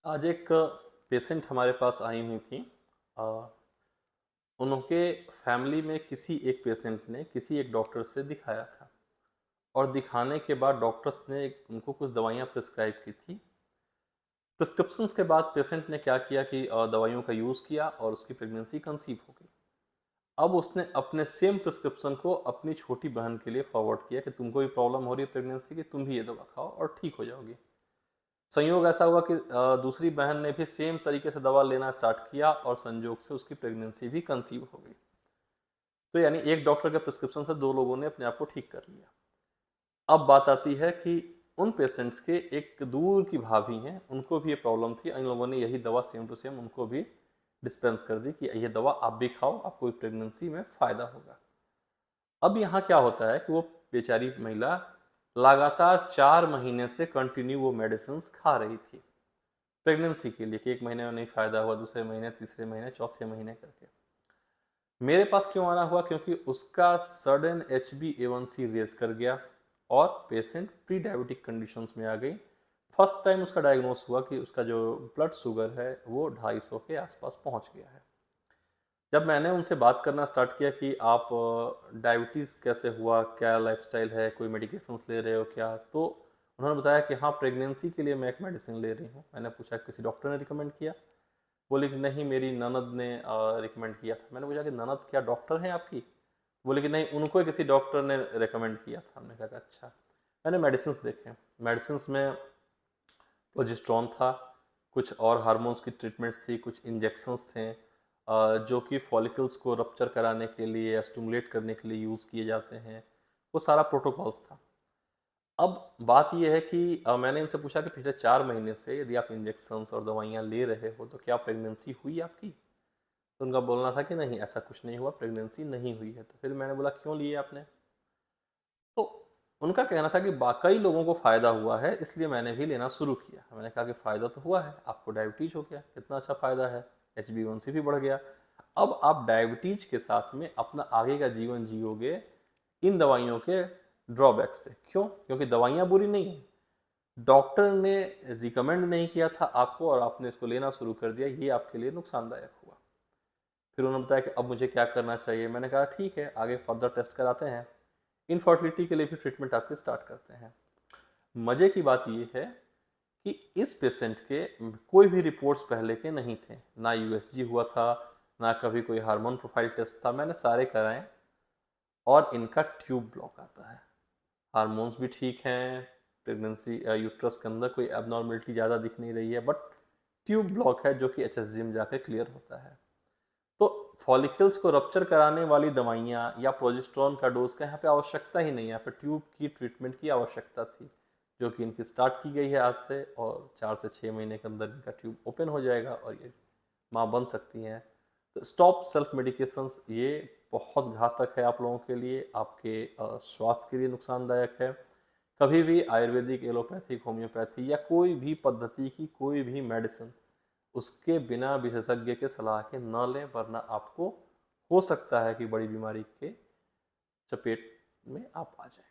आज एक पेशेंट हमारे पास आई हुई थी। अ, उनके फैमिली में किसी एक पेशेंट ने किसी एक डॉक्टर से दिखाया था और दिखाने के बाद डॉक्टर्स ने उनको कुछ दवाइयाँ प्रिस्क्राइब की थी। प्रिस्क्रिप्शंस के बाद पेशेंट ने क्या किया कि दवाइयों का यूज़ किया और उसकी प्रेगनेंसी कंसीव हो गई। अब उसने अपने सेम प्रिस्क्रिप्शन को अपनी छोटी बहन के लिए फॉरवर्ड किया कि तुमको भी प्रॉब्लम हो रही है प्रेगनेंसी की, तुम भी ये दवा खाओ और ठीक हो जाओगी। संयोग ऐसा हुआ कि दूसरी बहन ने भी सेम तरीके से दवा लेना स्टार्ट किया और संयोग से उसकी प्रेगनेंसी भी कंसीव हो गई। तो यानी एक डॉक्टर के प्रिस्क्रिप्शन से दो लोगों ने अपने आप को ठीक कर लिया। अब बात आती है कि उन पेशेंट्स के एक दूर की भाभी हैं, उनको भी ये प्रॉब्लम थी। इन लोगों ने यही दवा सेम टू सेम उनको भी डिस्पेंस कर दी कि ये दवा आप भी खाओ, आपको प्रेगनेंसी में फायदा होगा। अब यहाँ क्या होता है कि वो बेचारी महिला लगातार 4 महीने से कंटिन्यू वो मेडिसिन खा रही थी प्रेगनेंसी के लिए कि एक महीने में नहीं फायदा हुआ, दूसरे महीने, तीसरे महीने, चौथे महीने करके। मेरे पास क्यों आना हुआ? क्योंकि उसका सडन HbA1c रेस कर गया और पेशेंट प्री डायबिटिक कंडीशंस में आ गई। फर्स्ट टाइम उसका डायग्नोस हुआ कि उसका जो ब्लड शुगर है वो 250 के आसपास पहुंच गया है। जब मैंने उनसे बात करना स्टार्ट किया कि आप डायबिटीज़ कैसे हुआ, क्या लाइफस्टाइल है, कोई मेडिकेशंस ले रहे हो क्या, तो उन्होंने बताया कि हाँ, प्रेगनेंसी के लिए मैं एक मेडिसिन ले रही हूँ। मैंने पूछा किसी डॉक्टर ने रिकमेंड किया? बोले कि नहीं, मेरी ननद ने रिकमेंड किया था। मैंने पूछा कि ननद क्या डॉक्टर हैं आपकी? बोले कि नहीं, उनको किसी डॉक्टर ने रिकमेंड किया था। हमने कहा कि अच्छा। मैंने मेडिसिन देखे। मेडिसिन में प्रोजेस्टेरॉन था, कुछ और हार्मोन्स की ट्रीटमेंट्स थी, कुछ इंजेक्शंस थे जो कि फॉलिकल्स को रप्चर कराने के लिए या स्टिमुलेट करने के लिए यूज़ किए जाते हैं। वो सारा प्रोटोकॉल्स था। अब बात यह है कि मैंने इनसे पूछा कि पिछले 4 महीने से यदि आप इंजेक्शंस और दवाइयाँ ले रहे हो तो क्या प्रेगनेंसी हुई आपकी? तो उनका बोलना था कि नहीं, ऐसा कुछ नहीं हुआ, प्रेगनेंसी नहीं हुई है। तो फिर मैंने बोला क्यों लिए आपने? तो उनका कहना था कि कई लोगों को फ़ायदा हुआ है इसलिए मैंने भी लेना शुरू किया। मैंने कहा कि फ़ायदा तो हुआ है, आपको डायबिटीज़ हो गया, कितना अच्छा फ़ायदा है, HbA1c भी बढ़ गया। अब आप डायबिटीज़ के साथ में अपना आगे का जीवन जियोगे इन दवाइयों के ड्रॉबैक से। क्यों? क्योंकि दवाइयाँ बुरी नहीं हैं, डॉक्टर ने रिकमेंड नहीं किया था आपको और आपने इसको लेना शुरू कर दिया, ये आपके लिए नुकसानदायक हुआ। फिर उन्होंने बताया कि अब मुझे क्या करना चाहिए। मैंने कहा ठीक है, आगे फर्दर टेस्ट कराते हैं, इनफर्टिलिटी के लिए भी ट्रीटमेंट आपके स्टार्ट करते हैं। मज़े की बात ये है कि इस पेशेंट के कोई भी रिपोर्ट्स पहले के नहीं थे, ना USG हुआ था, ना कभी कोई हार्मोन प्रोफाइल टेस्ट था। मैंने सारे कराए और इनका ट्यूब ब्लॉक आता है। हार्मोन्स भी ठीक हैं, प्रेगनेंसी यूट्रस के अंदर कोई एबनॉर्मलिटी ज़्यादा दिख नहीं रही है, बट ट्यूब ब्लॉक है जो कि HSG में जाकर क्लियर होता है। तो फॉलिकल्स को रप्चर कराने वाली दवाइयाँ या प्रोजेस्टेरॉन का डोज का यहाँ पे आवश्यकता ही नहीं है, यहाँ पे ट्यूब की ट्रीटमेंट की आवश्यकता थी, जो कि इनकी स्टार्ट की गई है आज से, और 4 से 6 महीने के अंदर इनका ट्यूब ओपन हो जाएगा और ये माँ बन सकती हैं। तो स्टॉप सेल्फ मेडिकेशंस, ये बहुत घातक है आप लोगों के लिए, आपके स्वास्थ्य के लिए नुकसानदायक है। कभी भी आयुर्वेदिक, एलोपैथिक, होम्योपैथी या कोई भी पद्धति की कोई भी मेडिसिन उसके बिना विशेषज्ञ के सलाह के न लें, वरना आपको हो सकता है कि बड़ी बीमारी के चपेट में आप आ जाएं।